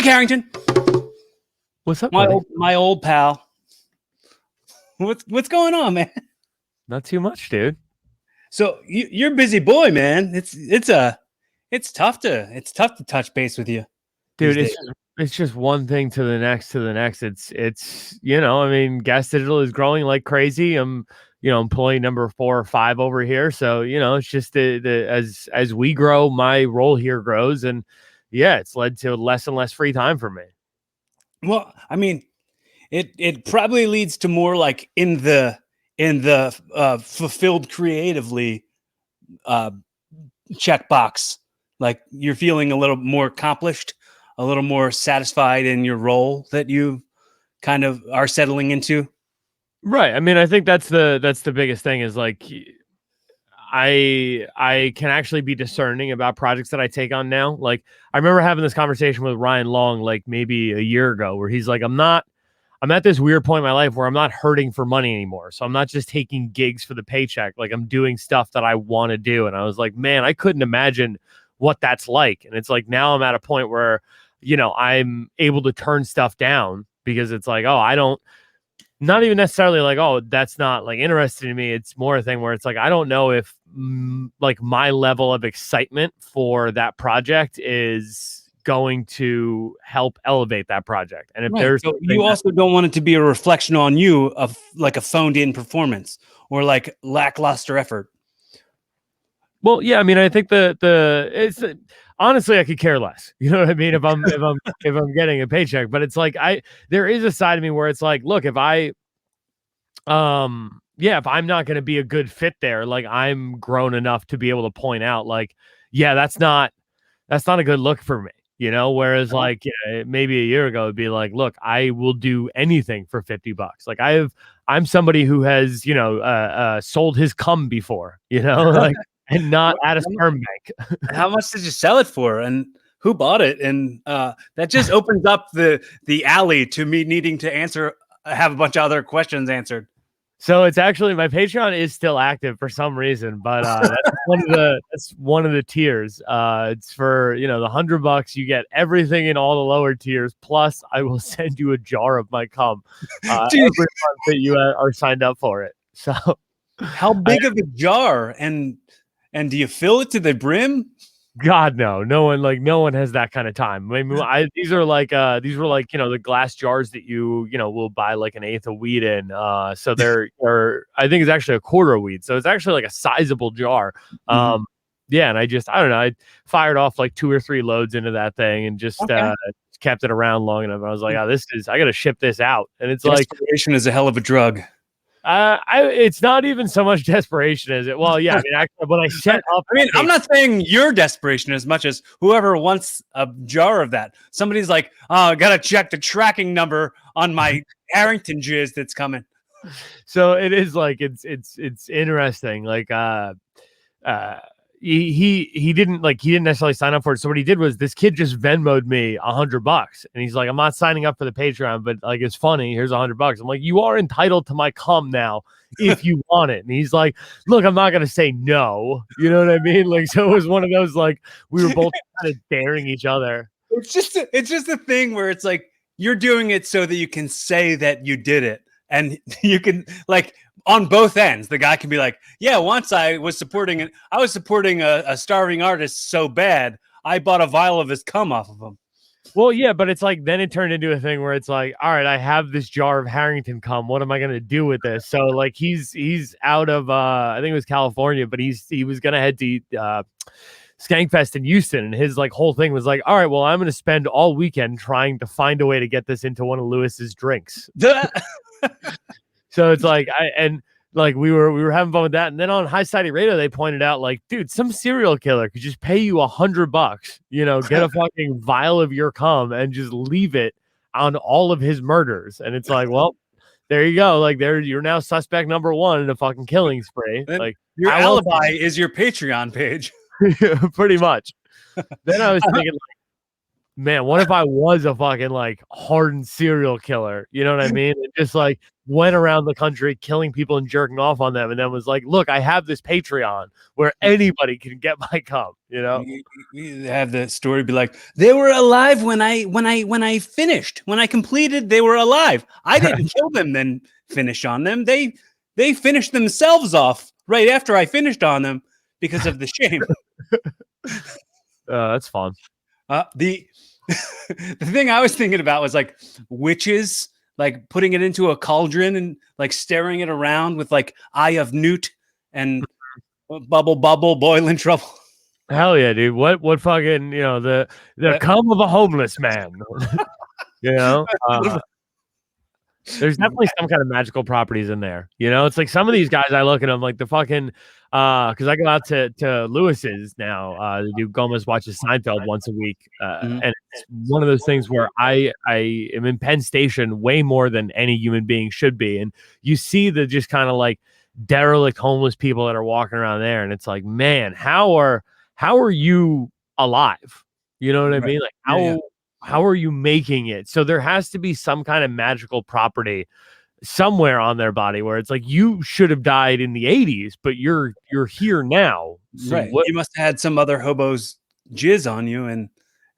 Harrington. What's up, my old pal? What's going on, man? Not too much, dude. So you're a busy boy, man. It's tough to touch base with you, dude. It's just one thing to the next It's I mean, Gas Digital is growing like crazy. I'm employee number 4 or 5 over here, so it's just as we grow, my role here grows, and yeah, it's led to less and less free time for me. Well, I mean, it probably leads to more like in the fulfilled creatively checkbox. Like you're feeling a little more accomplished, a little more satisfied in your role that you kind of are settling into. Right. I mean, I think that's the biggest thing is like I can actually be discerning about projects that I take on now. Like I remember having this conversation with Ryan Long like maybe a year ago where he's like, I'm at this weird point in my life where I'm not hurting for money anymore. So I'm not just taking gigs for the paycheck. Like I'm doing stuff that I want to do. And I was like, man, I couldn't imagine what that's like. And it's like, now I'm at a point where, I'm able to turn stuff down because it's like, oh, not even necessarily like, oh, that's not like interesting to me. It's more a thing where it's like, I don't know if like my level of excitement for that project is going to help elevate that project. And if there's so you also don't want it to be a reflection on you of like a phoned in performance or like lackluster effort. Well, yeah, I mean, I think it's honestly, I could care less. You know what I mean? If I'm getting a paycheck, but it's like there is a side of me where it's like, look, if I'm not going to be a good fit there, like I'm grown enough to be able to point out, like, yeah, that's not a good look for me. Whereas like maybe a year ago, it'd be like, look, I will do anything for $50. Like I'm somebody who has sold his cum before, like. And not at a sperm bank. How much did you sell it for? And who bought it? And that just opens up the alley to me needing to have a bunch of other questions answered. So it's actually, my Patreon is still active for some reason, but that's one of the tiers. It's for the $100. You get everything in all the lower tiers. Plus, I will send you a jar of my cum every month that you are signed up for it. So, how big of a jar? And do you fill it to the brim? God, no. No one has that kind of time. I mean, these were like the glass jars that you will buy like an eighth of weed in. So I think it's actually a quarter of weed. So it's actually like a sizable jar. Yeah, and I don't know. I fired off like 2 or 3 loads into that thing and just kept it around long enough. I was like, oh, I got to ship this out. And it's like, desperation is a hell of a drug. It's not even so much desperation as it. Well, yeah. I mean, actually, when I set up, I'm not saying your desperation as much as whoever wants a jar of that. Somebody's like, oh, I gotta check the tracking number on my Harrington jizz that's coming. So it is like it's interesting. Like he didn't necessarily sign up for it. So what he did was this kid just Venmo'd me $100, and he's like, I'm not signing up for the Patreon, but like it's funny. Here's $100. I'm like, you are entitled to my cum now if you want it. And he's like, look, I'm not gonna say no. You know what I mean? Like, so it was one of those like we were both kind of daring each other. It's just a thing where it's like you're doing it so that you can say that you did it, and you can like. On both ends, the guy can be like, yeah, once I was supporting a starving artist so bad, I bought a vial of his cum off of him. Well, yeah, but it's like, then it turned into a thing where it's like, all right, I have this jar of Harrington cum. What am I going to do with this? So like, he's out of, I think it was California, but he was going to head to Skankfest in Houston. And his like whole thing was like, all right, well, I'm going to spend all weekend trying to find a way to get this into one of Lewis's drinks. So it's like we were having fun with that, and then on High Society Radio they pointed out like, dude, some serial killer could just pay you $100, get a fucking vial of your cum and just leave it on all of his murders, and it's like, well, there you go, like you're now suspect number 1 in a fucking killing spree. Then like your alibi is your Patreon page, pretty much. Then I was thinking, like, man, what if I was a fucking like hardened serial killer? You know what I mean? And just like went around the country killing people and jerking off on them, and then was like, "Look, I have this Patreon where anybody can get my cum." You know, you have the story be like, they were alive when I finished, when I completed. They were alive. I didn't kill them, then finish on them. They finished themselves off right after I finished on them because of the shame. That's fun. The thing I was thinking about was like witches, like putting it into a cauldron and like staring it around with like Eye of Newt and bubble boiling trouble. Hell yeah, dude. What fucking, the cum of a homeless man. There's definitely some kind of magical properties in there. It's like some of these guys, I look at them like the fucking, because I go out to Lewis's now. The dude Gomez watches Seinfeld once a week, and it's one of those things where I am in Penn Station way more than any human being should be, and you see the just kind of like derelict homeless people that are walking around there, and it's like, man, how are you alive? You know what I mean? Like how are you making it? So there has to be some kind of magical property somewhere on their body where it's like, you should have died in the 80s, but you're here now. So right. You must have had some other hobo's jizz on you, and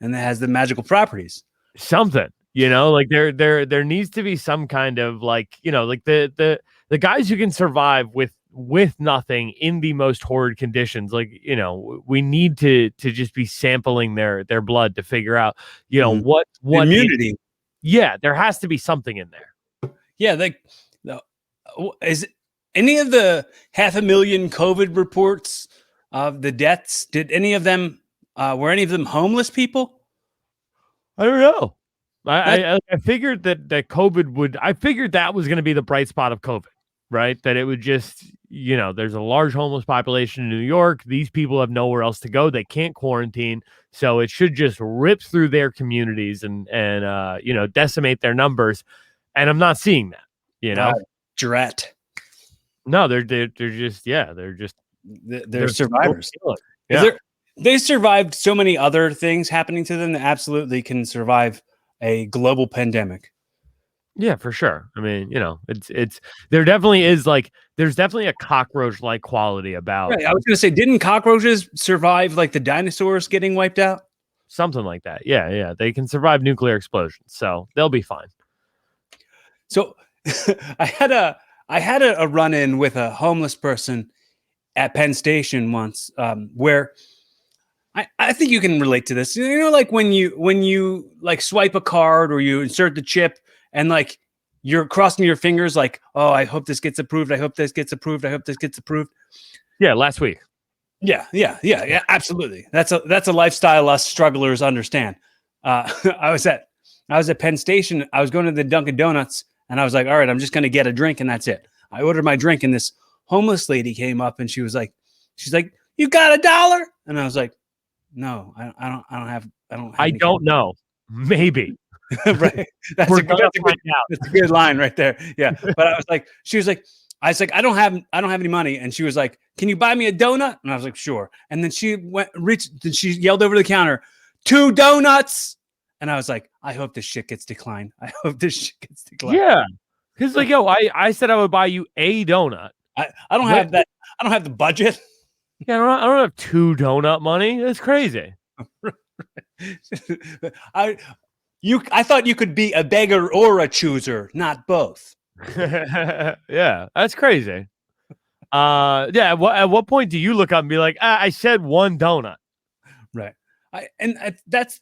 that has the magical properties. Something, like there needs to be some kind of like, like the guys who can survive with nothing in the most horrid conditions, like, we need to just be sampling their blood to figure out, what immunity. There has to be something in there. Yeah, like, is any of the 500,000 COVID reports of the deaths, did any of them were any of them homeless people? I don't know. I figured that COVID I figured that was going to be the bright spot of COVID, right? That it would just, there's a large homeless population in New York. These people have nowhere else to go. They can't quarantine. So it should just rip through their communities and decimate their numbers. And I'm not seeing that, Drat. No, they're just, they're survivors. Yeah. They survived so many other things happening to them that absolutely can survive a global pandemic. Yeah, for sure. I mean, there definitely is there's definitely a cockroach-like quality about. Right. I was going to say, didn't cockroaches survive like the dinosaurs getting wiped out? Something like that. Yeah. They can survive nuclear explosions, so they'll be fine. So I had a run-in with a homeless person at Penn Station once, where I think you can relate to this. Like when you like swipe a card or you insert the chip and like you're crossing your fingers, like, oh, I hope this gets approved. I hope this gets approved. I hope this gets approved. Yeah, last week. Yeah, absolutely. That's a lifestyle us strugglers understand. I was at Penn Station. I was going to the Dunkin' Donuts, and I was like, all right, I'm just going to get a drink, and that's it. I ordered my drink, and this homeless lady came up, and she's like, you got $1? And I was like, no, I don't know. Maybe. Right. That's a good line right there. Yeah. But she was like, I don't have any money. And she was like, can you buy me a donut? And I was like, sure. And then she she yelled over the counter, 2 donuts. And I was like, I hope this shit gets declined. Yeah. Cause like, I said I would buy you a donut. I don't have that. I don't have the budget. Yeah. I don't have 2 donut money. That's crazy. I thought you could be a beggar or a chooser, not both. Yeah, that's crazy. At what point do you look up and be like, I said 1 donut? Right. That's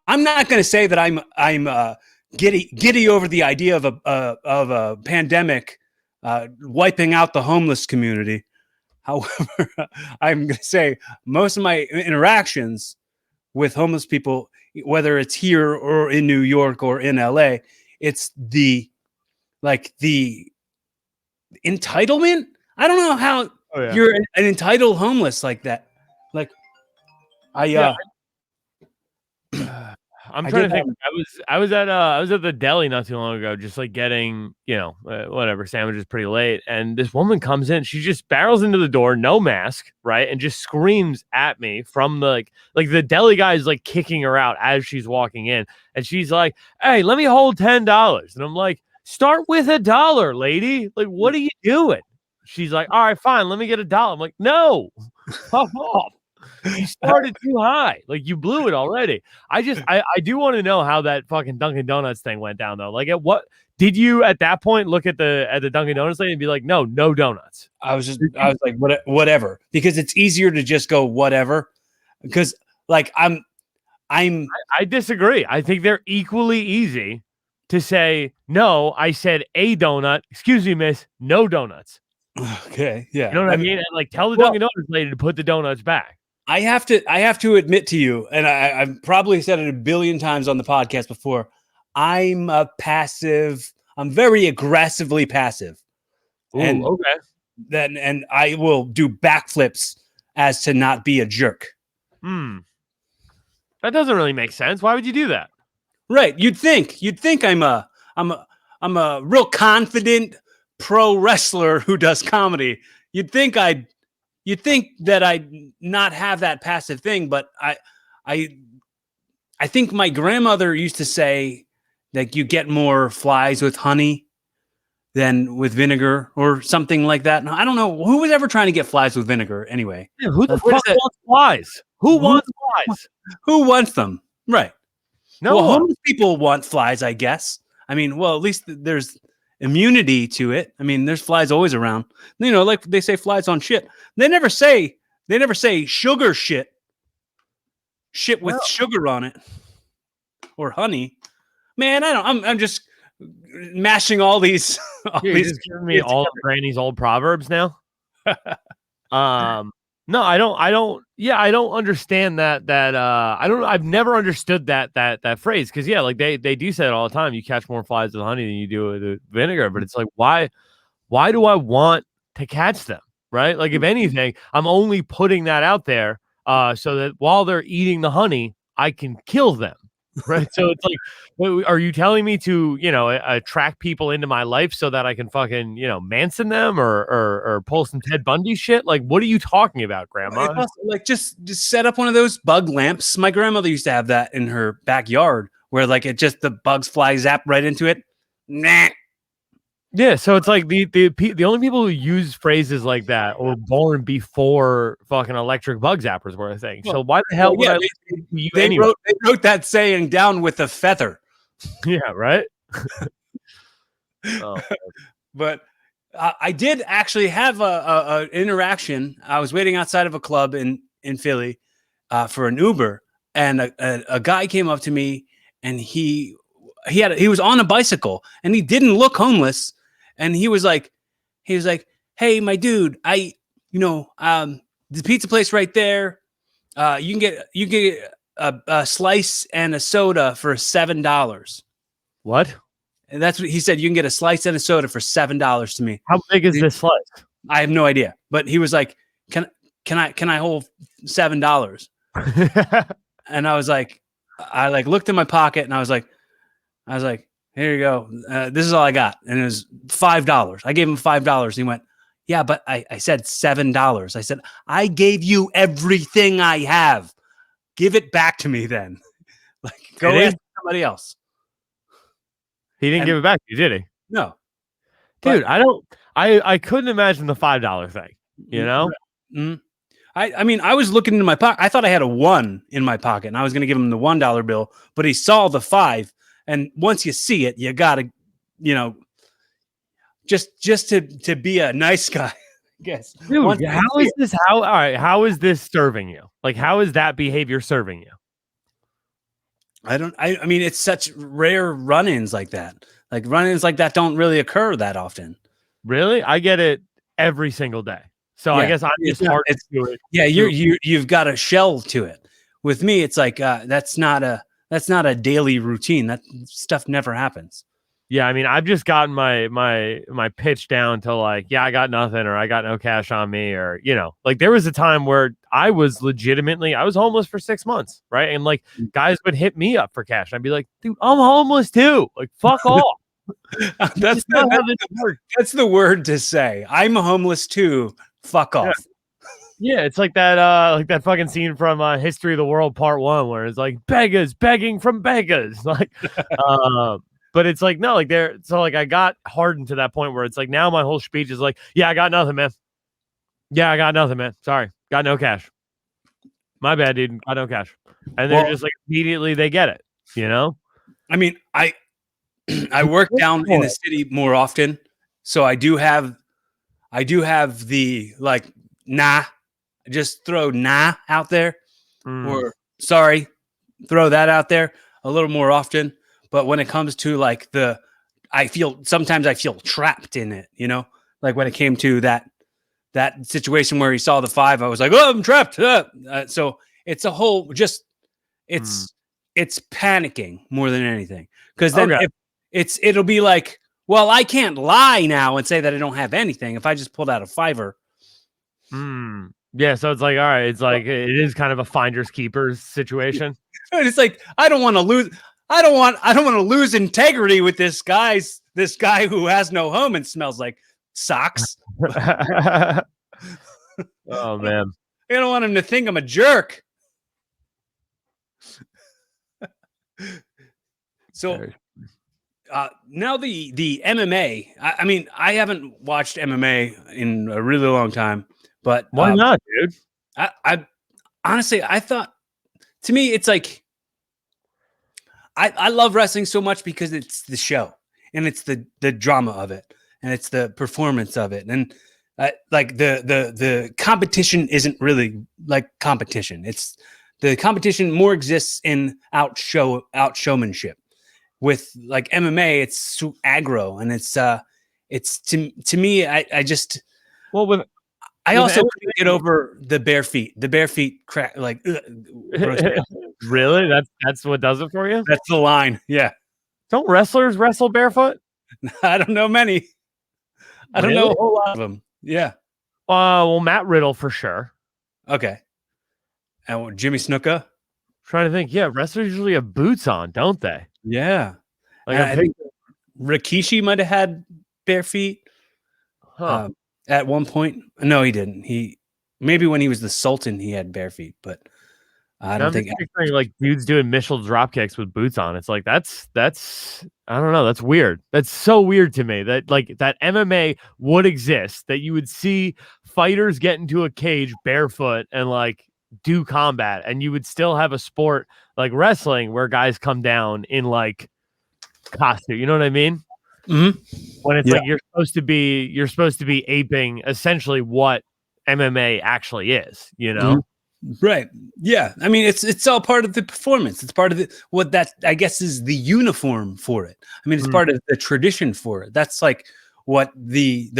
I'm not going to say that I'm giddy over the idea of a pandemic wiping out the homeless community. However, I'm going to say most of my interactions with homeless people, whether it's here or in New York or in LA, it's the entitlement. I don't know how you're an entitled homeless like that. Like I'm trying to think. I was at the deli not too long ago, just like getting, whatever sandwiches pretty late, and this woman comes in. She just barrels into the door, no mask, right, and just screams at me from the like the deli guy is like kicking her out as she's walking in, and she's like, "Hey, let me hold $10," and I'm like, "Start with $1, lady. Like, what are you doing?" She's like, "All right, fine, let me get $1." I'm like, "No, fuck off. You started too high. Like, you blew it already." I do want to know how that fucking Dunkin' Donuts thing went down, though. Like, at what did you at that point look at the Dunkin' Donuts thing and be like, no donuts? I was like, whatever, because it's easier to just go whatever. Because like I disagree. I think they're equally easy to say no. I said a donut. Excuse me, miss. No donuts. Okay, yeah. You know what I mean? And like, tell the Dunkin' Donuts lady to put the donuts back. I have to admit to you, and I've probably said it a billion times on the podcast before, I'm very aggressively passive. Ooh, and okay. And I will do backflips as to not be a jerk. That doesn't really make sense. Why would you do that? Right. You'd think I'm a real confident pro wrestler who does comedy. You'd think that I'd not have that passive thing, but I think my grandmother used to say that you get more flies with honey than with vinegar or something like that. I don't know who was ever trying to get flies with vinegar anyway. Yeah, who the fuck wants flies? Who wants flies? Who wants them? Right. No, well, homeless people want flies, I guess. I mean, well, at least there's immunity to it. I mean, there's flies always around. Like they say flies on shit. They never say sugar shit with sugar on it or honey. Man, I'm just mashing all these. You're just giving me all of Granny's old proverbs now. No, I don't. Yeah, I don't understand that. I've never understood that phrase, because like they do say it all the time. You catch more flies with honey than you do with vinegar. But it's like, why do I want to catch them? Right? Like, if anything, I'm only putting that out there so that while they're eating the honey, I can kill them. Right. So it's like, are you telling me to, attract people into my life so that I can fucking, Manson them or pull some Ted Bundy shit? Like, what are you talking about, Grandma? Like, just set up one of those bug lamps. My grandmother used to have that in her backyard where like the bugs fly zap right into it. Nah. Yeah, so it's like the only people who use phrases like that were born before fucking electric bug zappers were a thing. So why the hell would I listen to you anyway? They wrote that saying down with a feather. Yeah, right. But I did actually have a interaction. I was waiting outside of a club in Philly for an Uber, and a guy came up to me, and he was on a bicycle, and he didn't look homeless. And he was like, "Hey, my dude, the pizza place right there. You can get a slice and a soda for $7." What? And that's what he said. You can get a slice and a soda for $7 to me. How big is this slice? I have no idea. But he was like, "Can I hold $7?" And I was like, I looked in my pocket, and I was like, "Here you go. This is all I got." And it was $5. I gave him $5. He went, "Yeah, but I said $7. I said, "I gave you everything I have. Give it back to me then." Like, go ask somebody else. He didn't give it back to you, did he? No. Dude, I couldn't imagine the $5 thing, Mm-hmm. I mean, I was looking in my pocket. I thought I had a 1 in my pocket, and I was going to give him the $1 bill, but he saw the 5. And once you see it, you gotta, just to be a nice guy, I guess. Dude, how is this serving you? Like, how is that behavior serving you? I mean, it's such rare run-ins like that. Like, run-ins like that don't really occur that often. Really? I get it every single day. So I guess I'm just hard to do it. Yeah, you've got a shell to it. With me, it's like that's not a daily routine. That stuff never happens. Yeah, I mean, I've just gotten my pitch down to like, yeah, I got nothing, or I got no cash on me, or like there was a time where I was homeless for 6 months, right? And like guys would hit me up for cash. I'd be like, dude, I'm homeless too. Like, fuck off. That's not how this works. That's the word to say. I'm homeless too. Fuck off. Yeah, it's like that fucking scene from History of the World Part 1 where it's like beggars begging from beggars. Like but it's like no, like I got hardened to that point where it's like now my whole speech is like, yeah, I got nothing, man. Yeah, I got nothing, man. Sorry. Got no cash. My bad, dude. Got no cash. And they're just like immediately they get it, I mean, I work down in the city more often, so I do have the like nah, just throw nah out there, or sorry, throw that out there a little more often. But when it comes to like sometimes I feel trapped in it, like when it came to that situation where he saw the 5, I was like, oh, I'm trapped. So it's a whole it's panicking more than anything, because then it'll be like, well, I can't lie now and say that I don't have anything if I just pulled out a $5. Yeah, so it's like, all right, it's like it is kind of a finders keepers situation. It's like I don't want to lose integrity with this guy who has no home and smells like socks. Oh man, I don't want him to think I'm a jerk. So now the MMA. I mean, I haven't watched MMA in a really long time, but why not, dude? I honestly, I thought, to me, it's like I love wrestling so much because it's the show and it's the drama of it and it's the performance of it, and like the competition isn't really like competition. It's the competition more exists in out showmanship. With like MMA, it's so aggro, and it's to me, I just I also couldn't get over the bare feet. The bare feet crack like really? That's what does it for you? That's the line. Yeah. Don't wrestlers wrestle barefoot? I don't know many. I don't know a whole lot of them. Yeah. Well, Matt Riddle for sure. Okay. And Jimmy Snuka. Trying to think. Yeah, wrestlers usually have boots on, don't they? Yeah. Like I think Rikishi might have had bare feet at one point. No, he didn't. Maybe when he was the Sultan, he had bare feet, but I don't think picturing like dudes doing Mitchell drop kicks with boots on. It's like that's I don't know. That's weird. That's so weird to me that like that MMA would exist, that you would see fighters get into a cage barefoot and like do combat, and you would still have a sport like wrestling where guys come down in like costume. You know what I mean? Mm-hmm. When it's like you're supposed to be aping essentially what MMA actually is. Mm-hmm. Right. Yeah. I mean, it's all part of the performance. It's part of what that I guess is the uniform for it. I mean, it's part of the tradition for it. That's like what the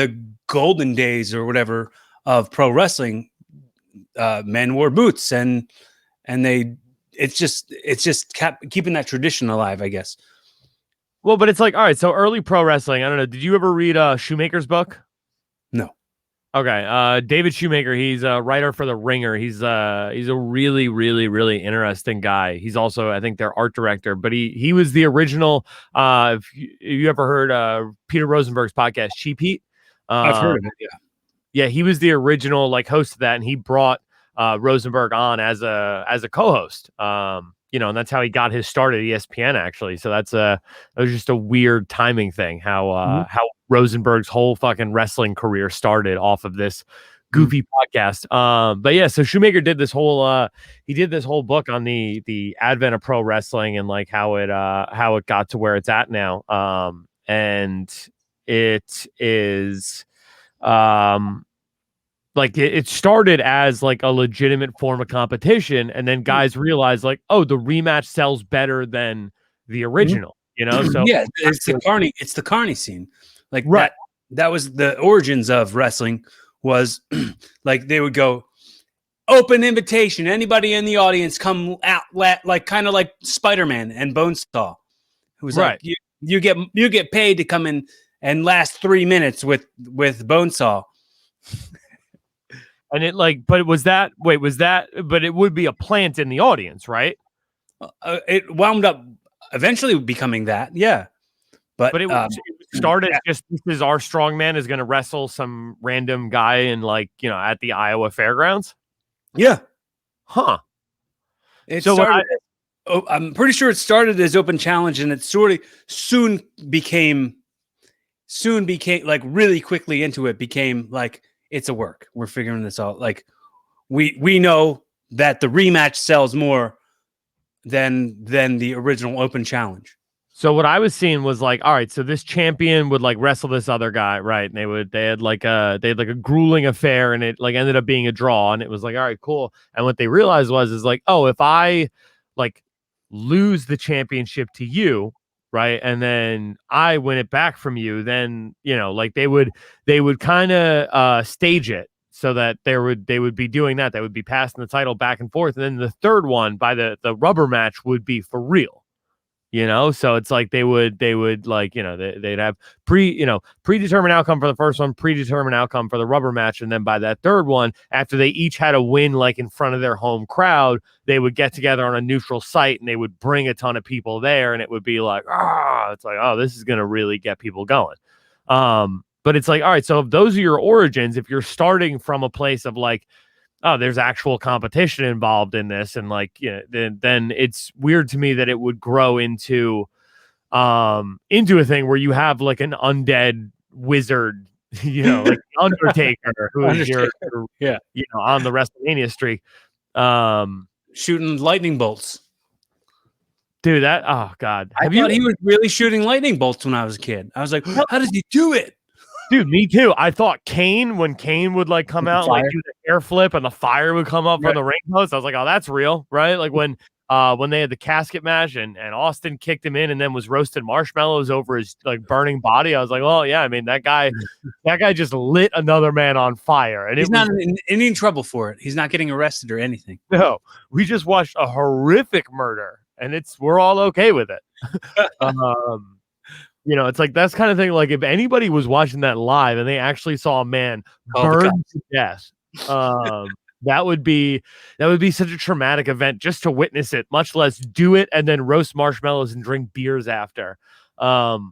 golden days or whatever of pro wrestling. Men wore boots, and it's just kept keeping that tradition alive, I guess. Well, but it's like, all right, so early pro wrestling. I don't know. Did you ever read Shoemaker's book? No. Okay. David Shoemaker, he's a writer for The Ringer. He's a really, really, really interesting guy. He's also, I think, their art director, but he was the original. If you ever heard Peter Rosenberg's podcast, Cheap Heat? I've heard of it, yeah. Yeah, he was the original like host of that, and he brought Rosenberg on as a co-host. And that's how he got his start at ESPN, actually. So that was just a weird timing thing. How Rosenberg's whole fucking wrestling career started off of this goofy podcast. But yeah, so Shoemaker did this whole book on the advent of pro wrestling and like how it got to where it's at now. And it is like it started as like a legitimate form of competition, and then guys realized like, oh, the rematch sells better than the original, So yeah, it's the Carney scene, like right. That was the origins of wrestling. Was like they would go open invitation, anybody in the audience come out, like kind of like Spider-Man and Bonesaw, who was right. like you get paid to come in and last 3 minutes with Bonesaw. And it but it would be a plant in the audience, right? It wound up eventually becoming that, yeah. But it started just, this is our strongman is going to wrestle some random guy in at the Iowa fairgrounds. Yeah. Huh. I'm pretty sure it started as open challenge, and it sort of soon became like really quickly into it became like, it's a work. We're figuring this out. Like we know that the rematch sells more than the original open challenge. So what I was seeing was all right, so this champion would wrestle this other guy, right? And they had a grueling affair, and it ended up being a draw, and it was all right, cool. And what they realized is oh, if I lose the championship to you, right, and then I win it back from you, then they would kind of stage it so that they would be doing that. They would be passing the title back and forth, and then the third one by the rubber match would be for real. So it's they would they'd have predetermined outcome for the first one, predetermined outcome for the rubber match, and then by that third one, after they each had a win in front of their home crowd, they would get together on a neutral site and they would bring a ton of people there, and it would be oh, this is gonna really get people going. But it's all right, so if those are your origins, if you're starting from a place of oh, there's actual competition involved in this, and then it's weird to me that it would grow into a thing where you have an undead wizard, Undertaker, who is your on the WrestleMania streak, shooting lightning bolts. Dude, oh god, I thought he was really shooting lightning bolts when I was a kid. I was like, how does he do it? Dude, me too. I thought when Kane would come out and do the air flip and the fire would come up from the ring post, I was like, oh, that's real, right? When they had the casket match and Austin kicked him in and then was roasting marshmallows over his burning body, I was like, well, yeah, I mean, that guy just lit another man on fire, and he's not in any trouble for it. He's not getting arrested or anything. No, we just watched a horrific murder, and we're all okay with it. It's that's kind of thing. If anybody was watching that live and they actually saw a man burn to death, that would be such a traumatic event just to witness it, much less do it and then roast marshmallows and drink beers after. Do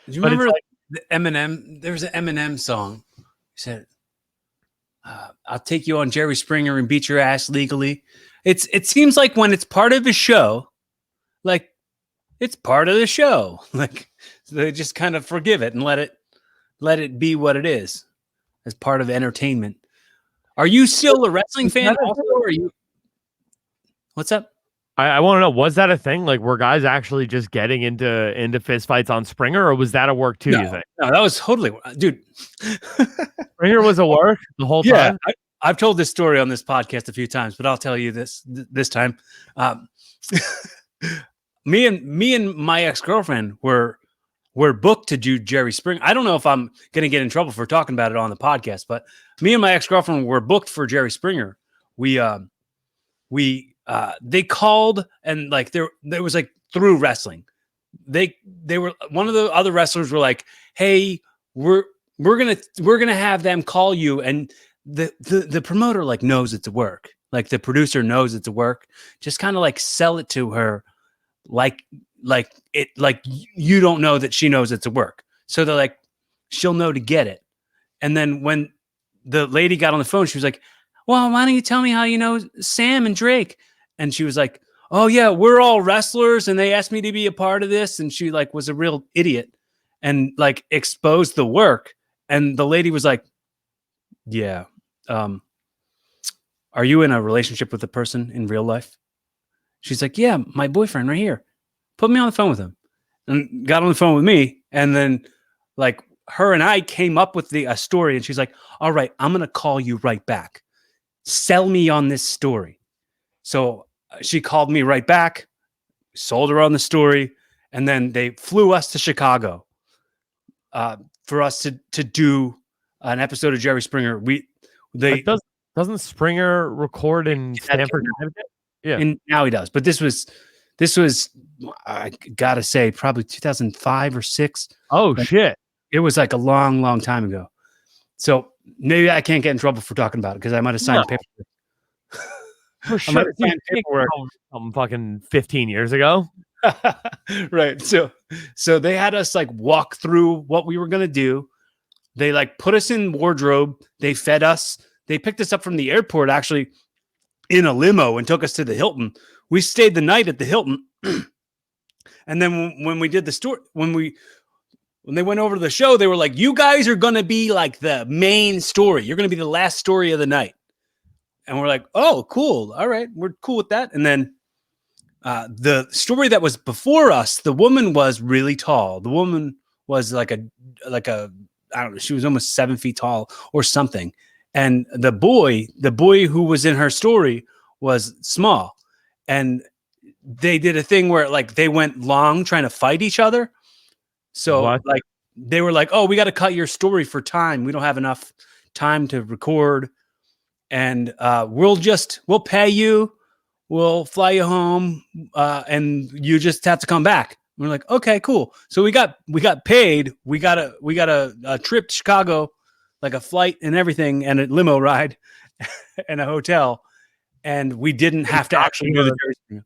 you remember the Eminem? There was an Eminem song. He said, "I'll take you on Jerry Springer and beat your ass legally." It seems like when it's part of a show, it's part of the show. So they just kind of forgive it and let it be what it is as part of entertainment. Are you still a wrestling fan also, or are you? What's up? I want to know, was that a thing? Were guys actually just getting into fist fights on Springer, or was that a work too, you think? No, that was totally, dude. Springer was a work the whole time? Yeah, I've told this story on this podcast a few times, but I'll tell you this time. Me and my ex-girlfriend were booked to do Jerry Springer. I don't know if I'm going to get in trouble for talking about it on the podcast, but me and my ex-girlfriend were booked for Jerry Springer. They called, and there was through wrestling. They were, one of the other wrestlers were like, "Hey, we're going to have them call you." And the promoter knows it's a work. The producer knows it's a work. Just kind of sell it to her. You don't know that she knows it's a work. So they're she'll know to get it. And then when the lady got on the phone, she was like, "Well, why don't you tell me how you know Sam and Drake?" And she was like, "Oh yeah, we're all wrestlers and they asked me to be a part of this." And she was a real idiot and exposed the work. And the lady was like, "Yeah. Are you in a relationship with a person in real life?" She's like, "Yeah, my boyfriend right here. Put me on the phone with him." And got on the phone with me. And then her and I came up with a story. And she's like, "All right, I'm going to call you right back. Sell me on this story." So she called me right back, sold her on the story. And then they flew us to Chicago for us to do an episode of Jerry Springer. Doesn't Springer record in Stanford, Connecticut? Yeah. And now he does. But this was This was, I gotta say, probably 2005 or 6. Oh, shit. It was like a long, long time ago. So maybe I can't get in trouble for talking about it because I might have signed paperwork. For sure. Paperwork fucking 15 years ago. Right. So they had us like walk through what we were going to do. They like put us in wardrobe. They fed us. They picked us up from the airport actually in a limo and took us to the Hilton. We stayed the night at the Hilton. And then when we did the story, when they went over to the show, they were like, you guys are going to be like the main story. You're going to be the last story of the night. And we're like, oh, cool. All right. We're cool with that. And then the story that was before us, the woman was really tall. The woman was like a, I don't know, she was almost 7 feet tall or something. And the boy who was in her story was small. And they did a thing where like they went long trying to fight each other. So like they were like, oh, we got to cut your story for time. We don't have enough time to record. And we'll pay you. We'll fly you home. And you just have to come back. And we're like, okay, cool. So we got paid. We got a trip to Chicago, like a flight and everything, and a limo ride and a hotel. And we didn't have to actually go to the Jerry Springer.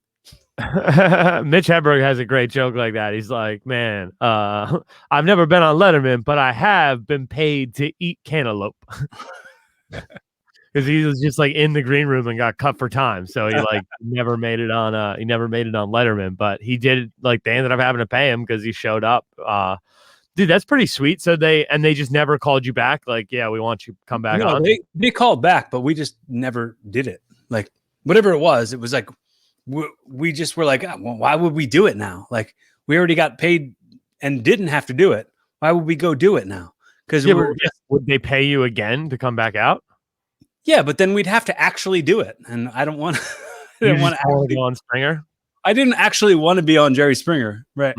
Mitch Hedberg has a great joke like that. He's like, man, I've never been on Letterman, but I have been paid to eat cantaloupe. Because he was just like in the green room and got cut for time. So he like never made it on Letterman, but he did like they ended up having to pay him because he showed up. Dude, that's pretty sweet. So they just never called you back. Like, yeah, we want you to come back on. They called back, but we just never did it. Like whatever it was like we just were like, well, why would we do it now? Like we already got paid and didn't have to do it. Why would we go do it now? Because would they pay you again to come back out? Yeah, but then we'd have to actually do it, and I don't want. I didn't want to be on Springer. I didn't actually want to be on Jerry Springer, right?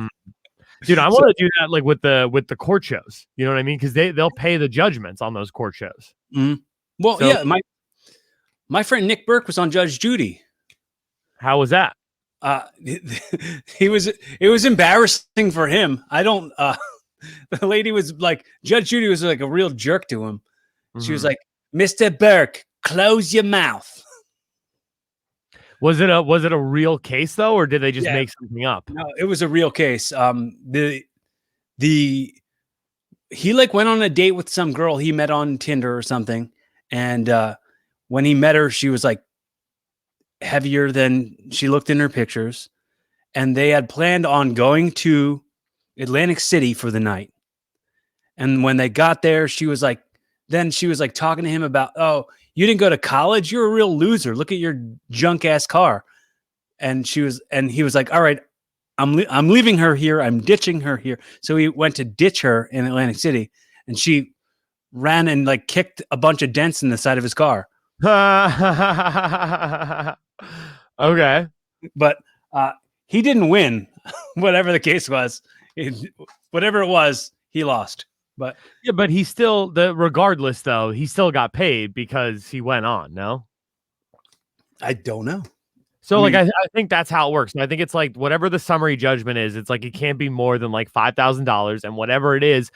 Dude, I want to do that like with the court shows. You know what I mean? Because they'll pay the judgments on those court shows. Mm-hmm. Well, so, yeah, my friend Nick Burke was on Judge Judy. How was that? It was embarrassing for him. I don't. The lady was like, Judge Judy was like a real jerk to him. Mm-hmm. She was like, Mr. Burke, close your mouth. Was it a real case though, or did they just make something up? No, it was a real case. He like went on a date with some girl he met on Tinder or something, and when he met her, she was like heavier than she looked in her pictures, and they had planned on going to Atlantic City for the night. And when they got there, she was like talking to him about, oh, you didn't go to college? You're a real loser. Look at your junk ass car. And he was like, all right, I'm leaving her here. I'm ditching her here. So he went to ditch her in Atlantic City, and she ran and like kicked a bunch of dents in the side of his car. Okay. But he didn't win, whatever the case was. Whatever it was, he lost. But yeah, but he still regardless though, he still got paid because he went on. No, I don't know. So like I think that's how it works. And I think it's like whatever the summary judgment is, it's like it can't be more than like $5,000, and whatever it is,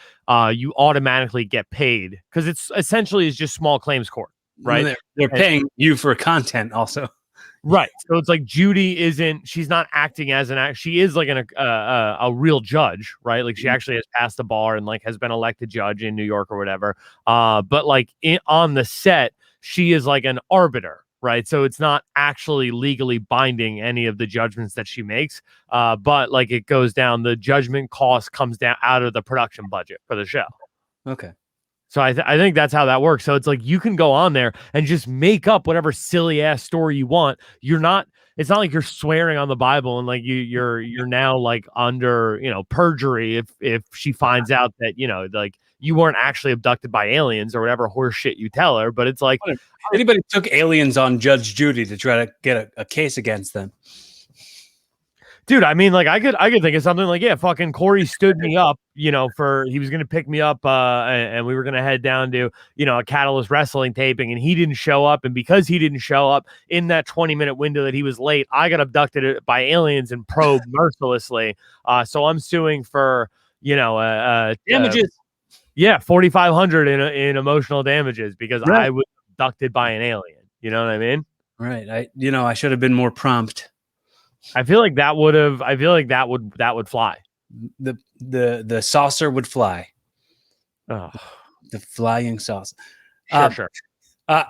you automatically get paid because it's essentially is just small claims court, right? They're paying you for content also. Right. So it's like Judy she's not acting as she is like a real judge, right? Like she actually has passed the bar and like has been elected judge in New York or whatever. But like on the set, she is like an arbiter, right? So it's not actually legally binding any of the judgments that she makes. But like it goes down, the judgment cost comes down out of the production budget for the show. Okay. So I think that's how that works. So it's like you can go on there and just make up whatever silly ass story you want. It's not like you're swearing on the Bible and like you're now like under, perjury if she finds out that, like you weren't actually abducted by aliens or whatever horse shit you tell her. But it's like anybody took aliens on Judge Judy to try to get a case against them. Dude, I mean, like I could think of something like, yeah, fucking Corey stood me up, he was gonna pick me up, and we were gonna head down to, a Catalyst wrestling taping, and he didn't show up, and because he didn't show up in that 20-minute window that he was late, I got abducted by aliens and probed mercilessly. So I'm suing for, Damages. 4,500 in emotional damages because Right. I was abducted by an alien. You know what I mean? Right. I should have been more prompt. I feel like that would fly. The saucer would fly. Oh, The flying saucer. sure. I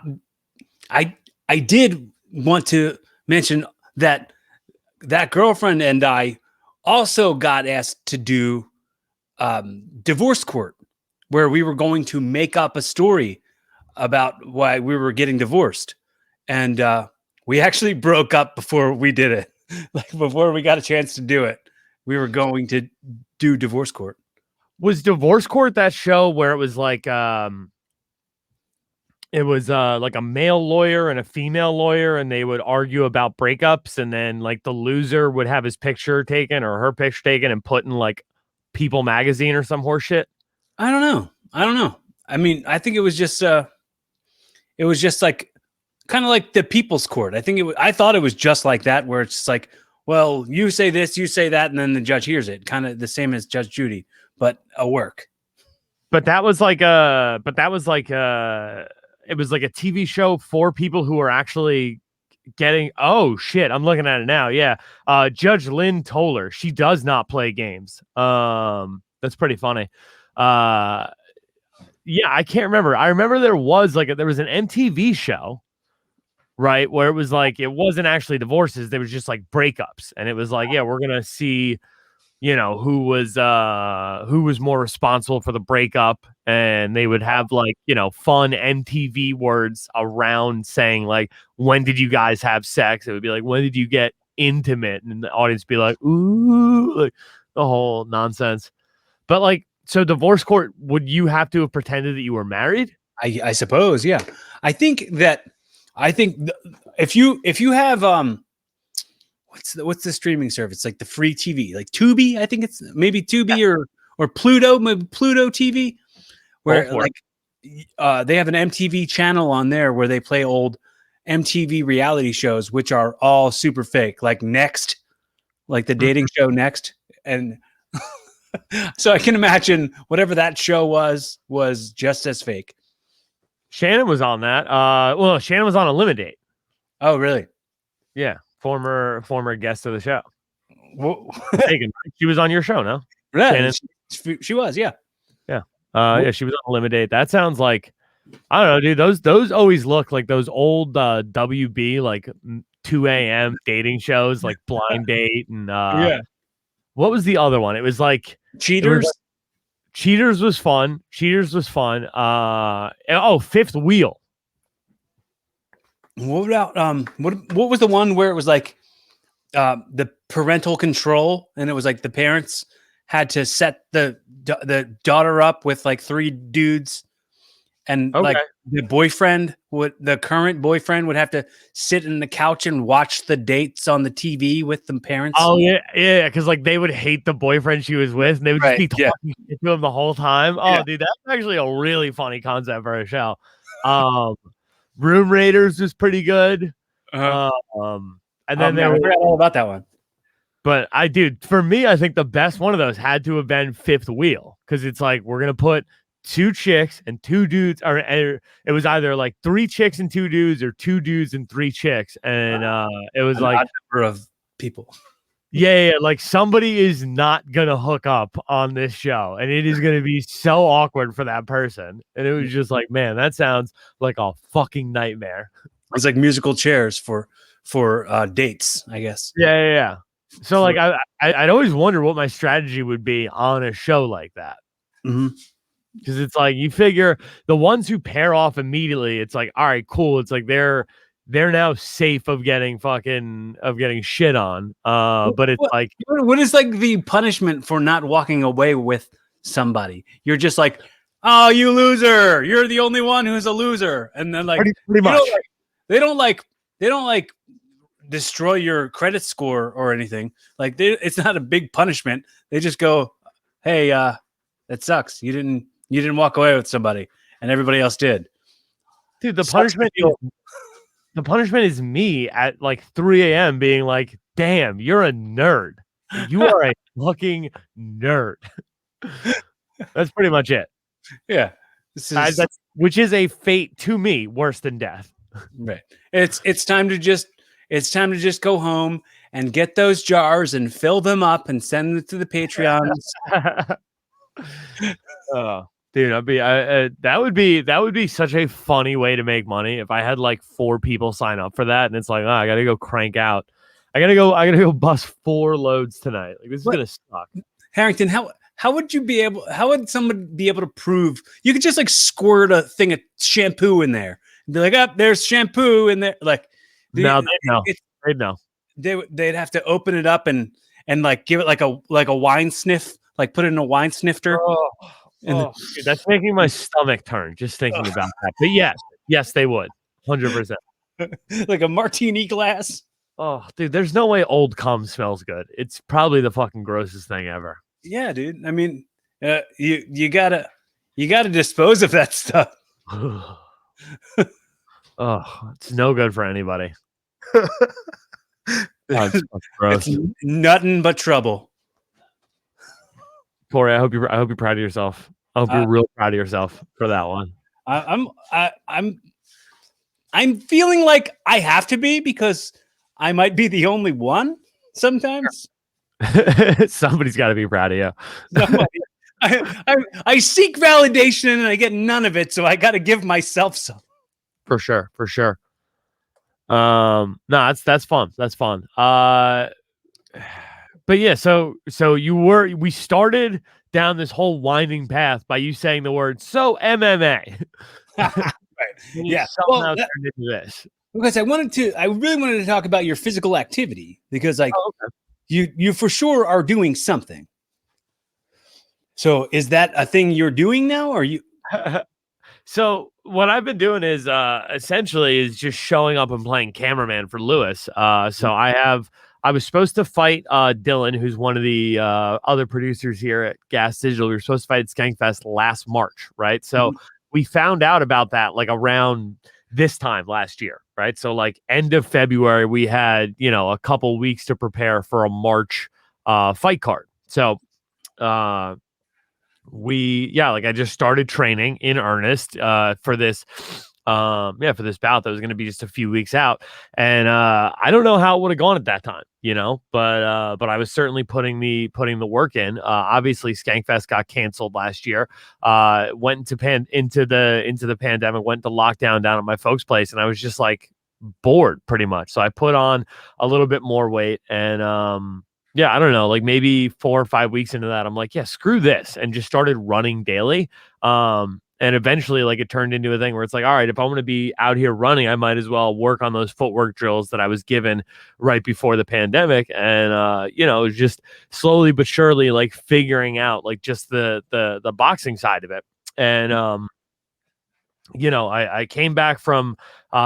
did want to mention that girlfriend and I also got asked to do divorce court, where we were going to make up a story about why we were getting divorced, and we actually broke up before we did it. Like before we got a chance to do it, we were going to do divorce court. Was divorce court that show where it was like like a male lawyer and a female lawyer, and they would argue about breakups, and then like the loser would have his picture taken or her picture taken and put in like People magazine or some horse shit? I don't know. I mean, I think it was just like kind of like the people's court. I thought it was just like that, where it's just like, well, you say this, you say that, and then the judge hears it. Kind of the same as Judge Judy, but a work. But that was like it was like a TV show for people who are actually getting, oh shit, I'm looking at it now. Yeah. Judge Lynn Toller, she does not play games. That's pretty funny. Yeah, I can't remember. I remember there was an MTV show, right, where it was like, it wasn't actually divorces, there was just like breakups, and it was like, yeah, we're gonna see, who was more responsible for the breakup, and they would have like, fun MTV words around saying like, when did you guys have sex? It would be like, when did you get intimate? And the audience would be like, ooh, like the whole nonsense. But like, so divorce court, would you have to have pretended that you were married? I suppose, yeah. I think if you have what's the streaming service, like the free TV, like Tubi, I think it's maybe Tubi or Pluto, maybe Pluto TV, where like they have an MTV channel on there where they play old MTV reality shows, which are all super fake, like Next, like the dating show Next, and so I can imagine whatever that show was just as fake. Shannon was on that. Well, Shannon was on Eliminate. Oh, really? Yeah, former guest of the show. Whoa. She was on your show, no? Yeah, she was, yeah. Yeah. Yeah, she was on Eliminate. That sounds like, I don't know, dude. Those always look like those old WB like 2 a.m. dating shows, like Blind Date and yeah. What was the other one? It was like Cheaters. Cheaters was fun. Fifth Wheel. What about what was the one where it was like the parental control, and it was like the parents had to set the daughter up with like 3 dudes, and like the current boyfriend would have to sit in the couch and watch the dates on the TV with the parents. Oh yeah, because like they would hate the boyfriend she was with, and they would just be talking shit to him the whole time. Oh, dude, that's actually a really funny concept for a show. Room Raiders was pretty good. And then I forgot all about that one. But for me, I think the best one of those had to have been Fifth Wheel, because it's like, we're gonna put 2 chicks and 2 dudes, or it was either like 3 chicks and 2 dudes, or 2 dudes and 3 chicks, and it was like number of people. Yeah, like somebody is not gonna hook up on this show, and it is gonna be so awkward for that person. And it was just like, man, that sounds like a fucking nightmare. It's like musical chairs for dates, I guess. Yeah. So like, I'd always wonder what my strategy would be on a show like that. Mm-hmm. Because it's like, you figure the ones who pair off immediately, it's like, all right, cool. It's like they're now safe of getting shit on. But it's like, what is like the punishment for not walking away with somebody? You're just like, oh, you loser! You're the only one who's a loser. And then like, pretty much, they don't destroy your credit score or anything. Like it's not a big punishment. They just go, hey, that sucks. You didn't walk away with somebody, and everybody else did. Dude, the punishment is me at like 3 a.m. being like, damn, you're a nerd. You are a fucking nerd. That's pretty much it. Yeah. Which is a fate to me worse than death. Right. It's time to just go home and get those jars and fill them up and send them to the Patreons. Dude, that would be such a funny way to make money if I had like 4 people sign up for that, and it's like, I gotta go crank out. I gotta go bust 4 loads tonight. Like, this is gonna suck. Harrington, how would someone be able to prove you could just like squirt a thing of shampoo in there and be like, there's shampoo in there? Like, no, they'd know. They'd have to open it up and like give it like a wine sniff, like put it in a wine snifter. Dude, that's making my stomach turn just thinking about that. But yes, they would, 100%. Like a martini glass. Oh, dude, there's no way old cum smells good. It's probably the fucking grossest thing ever. Yeah, dude. I mean, you gotta dispose of that stuff. Oh, it's no good for anybody. That's gross. It's nothing but trouble. Corey, I hope you're proud of yourself. I hope you're real proud of yourself for that one. I'm feeling like I have to be, because I might be the only one sometimes. Somebody's got to be proud of you. I seek validation and I get none of it, so I got to give myself some. For sure. No, that's fun. That's fun. But yeah, so we started down this whole winding path by you saying the word MMA. Right. Yeah. Somehow turned into this. Because I really wanted to talk about your physical activity, because like you for sure are doing something. So is that a thing you're doing now, or you? So what I've been doing is essentially is just showing up and playing cameraman for Lewis. So I was supposed to fight Dylan, who's one of the other producers here at Gas Digital. We were supposed to fight at Skankfest last March, right? So we found out about that like around this time last year, right? So like end of February, we had, a couple weeks to prepare for a March fight card. So I just started training in earnest for this bout that was going to be just a few weeks out. And I don't know how it would have gone at that time, but I was certainly putting the work in. Obviously Skankfest got canceled last year. Went into the pandemic, went to lockdown down at my folks' place, and I was just like bored pretty much. So I put on a little bit more weight, and I don't know, like maybe 4 or 5 weeks into that, I'm like, yeah, screw this, and just started running daily. And eventually, like, it turned into a thing where it's like, all right, if I'm going to be out here running, I might as well work on those footwork drills that I was given right before the pandemic. And, it was just slowly but surely, like, figuring out, like, just the boxing side of it. And, I came back from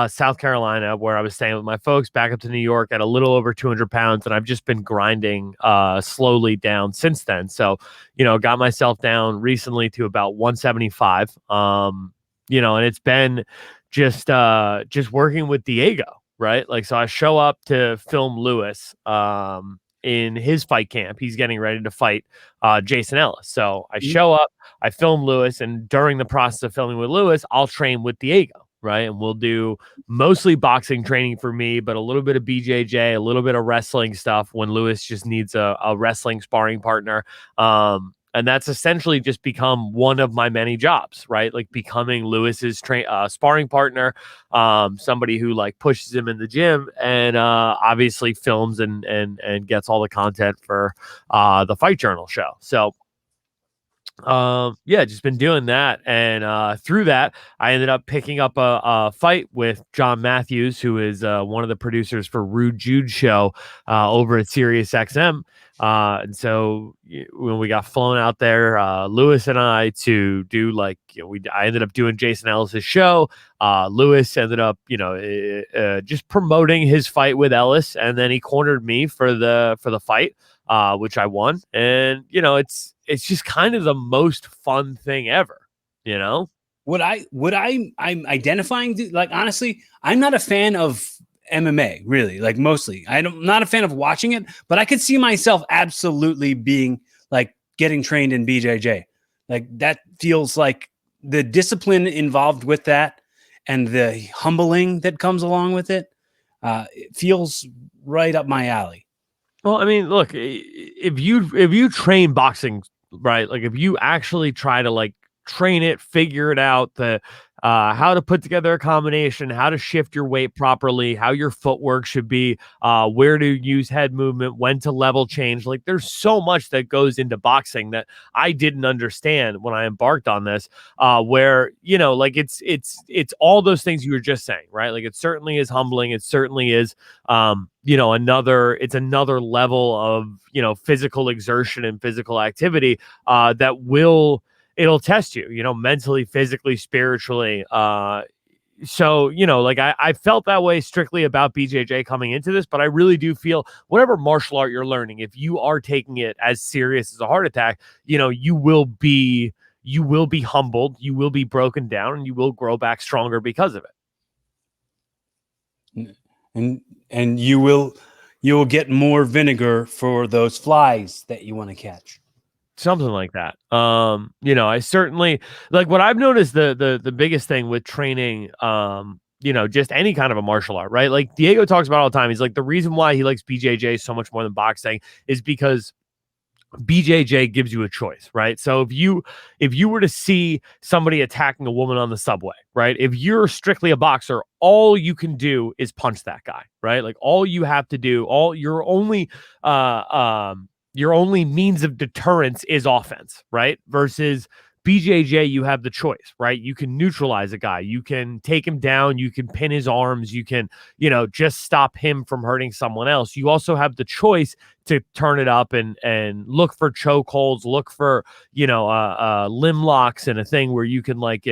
South Carolina, where I was staying with my folks, back up to New York at a little over 200 pounds. And I've just been grinding slowly down since then. So, got myself down recently to about 175. And it's been just working with Diego, right? Like, so I show up to film Lewis in his fight camp. He's getting ready to fight Jason Ellis. So I show up, I film Lewis, and during the process of filming with Lewis, I'll train with Diego, right? And we'll do mostly boxing training for me, but a little bit of BJJ, a little bit of wrestling stuff when Lewis just needs a wrestling sparring partner. And that's essentially just become one of my many jobs, right? Like becoming Lewis's sparring partner, somebody who like pushes him in the gym, and obviously films and gets all the content for the Fight Journal show. So Yeah, just been doing that, and through that I ended up picking up a fight with John Matthews, who is one of the producers for Rude Jude show over at Sirius XM. And so when we got flown out there, Lewis and I, to do, like, I ended up doing Jason Ellis's show. Lewis ended up just promoting his fight with Ellis, and then he cornered me for the fight, which I won. And it's just kind of the most fun thing ever, you know? I'm identifying, like, honestly, I'm not a fan of MMA, really, like, mostly. I'm not a fan of watching it, but I could see myself absolutely being, like, getting trained in BJJ. Like, that feels like the discipline involved with that and the humbling that comes along with it, it feels right up my alley. Well, I mean, look, if you train boxing, right, like if you actually try to, like, train it, figure it out, the how to put together a combination, how to shift your weight properly, how your footwork should be, where to use head movement, when to level change. Like, there's so much that goes into boxing that I didn't understand when I embarked on this. Where like, it's all those things you were just saying, right? Like, it certainly is humbling. It certainly is, another level of physical exertion and physical activity it'll test you, mentally, physically, spiritually. So, like, I felt that way strictly about BJJ coming into this, but I really do feel whatever martial art you're learning, if you are taking it as serious as a heart attack, you will be humbled, you will be broken down, and you will grow back stronger because of it. And you will get more vinegar for those flies that you want to catch. Something like that. I certainly, like, what I've noticed, the biggest thing with training, just any kind of a martial art, right? Like, Diego talks about all the time. He's like, the reason why he likes BJJ so much more than boxing is because BJJ gives you a choice, right? So if you were to see somebody attacking a woman on the subway, right? If you're strictly a boxer, all you can do is punch that guy, right? Like, all you have to do, your only means of deterrence is offense, right? Versus BJJ, you have the choice, right? You can neutralize a guy, you can take him down, you can pin his arms, you can, just stop him from hurting someone else. You also have the choice to turn it up and look for chokeholds, look for, limb locks, and a thing where you can, like,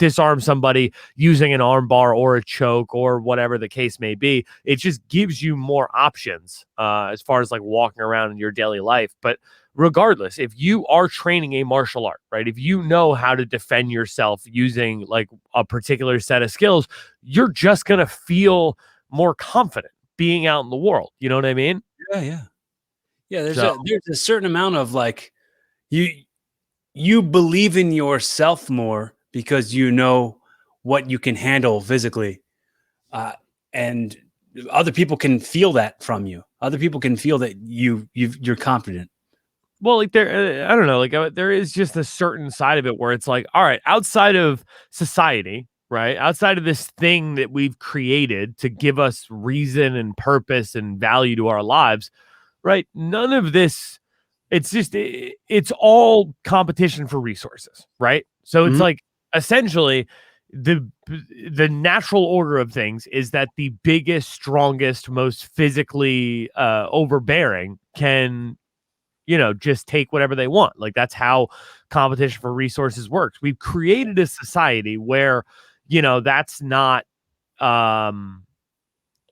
disarm somebody using an arm bar or a choke or whatever the case may be. It just gives you more options as far as, like, walking around in your daily life. But regardless, if you are training a martial art, right, if you know how to defend yourself using, like, a particular set of skills, you're just going to feel more confident being out in the world. You know what I mean? Yeah. There's a certain amount of, like, you believe in yourself more because you know what you can handle physically, and other people can feel that from you. Other people can feel that you're confident. Well, like, I don't know, like, there is just a certain side of it where it's like, all right, outside of society, right? Outside of this thing that we've created to give us reason and purpose and value to our lives, right? None of this, it's all competition for resources, right? So it's like, essentially, the natural order of things is that the biggest, strongest, most physically overbearing can just take whatever they want. Like, that's how competition for resources works. We've created a society where, that's not,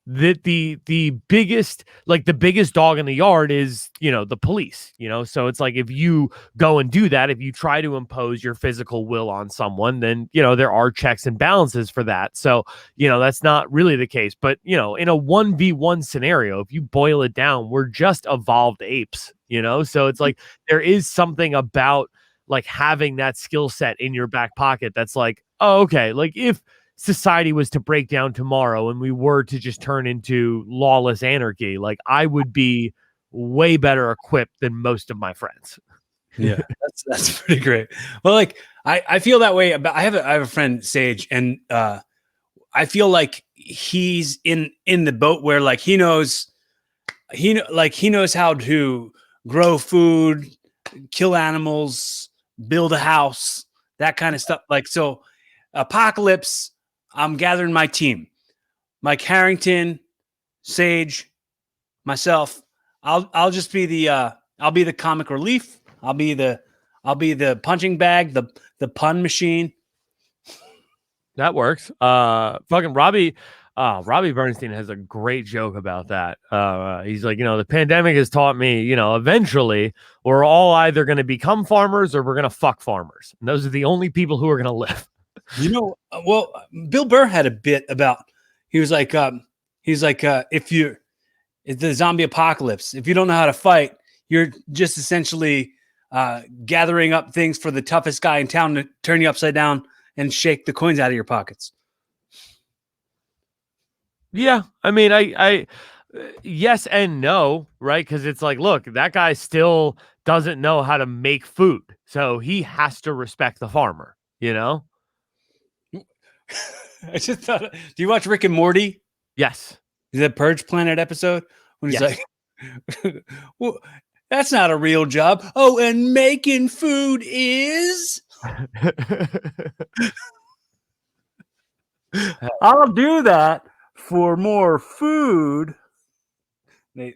that the biggest, like, the biggest dog in the yard is, the police, so it's like, if you go and do that, if you try to impose your physical will on someone, then there are checks and balances for that. So that's not really the case. But in a 1v1 scenario, if you boil it down, we're just evolved apes, so it's like, there is something about, like, having that skill set in your back pocket that's like, oh, okay, like, if society was to break down tomorrow and we were to just turn into lawless anarchy, like, I would be way better equipped than most of my friends. Yeah, that's pretty great. Well, like, I feel that way about, I have a friend, Sage, and I feel like he's in the boat where, like, he knows how to grow food, kill animals, build a house, that kind of stuff. Like, so Apocalypse, I'm gathering my team. Mike Harrington, Sage, myself. I'll just be I'll be the comic relief. I'll be the punching bag, the pun machine. That works. Fucking Robbie Bernstein has a great joke about that. He's like, the pandemic has taught me, eventually we're all either going to become farmers or we're going to fuck farmers. And those are the only people who are going to live. Well, Bill Burr had a bit about, he was like, it's the zombie apocalypse. If you don't know how to fight, you're just essentially gathering up things for the toughest guy in town to turn you upside down and shake the coins out of your pockets. Yeah, I mean, I yes and no, right? Because it's like, look, that guy still doesn't know how to make food, so he has to respect the farmer. I just thought, do you watch Rick and Morty? Yes. The Purge Planet episode when he's Yes. like, well, that's not a real job. Oh, and making food is. I'll do that for more food. They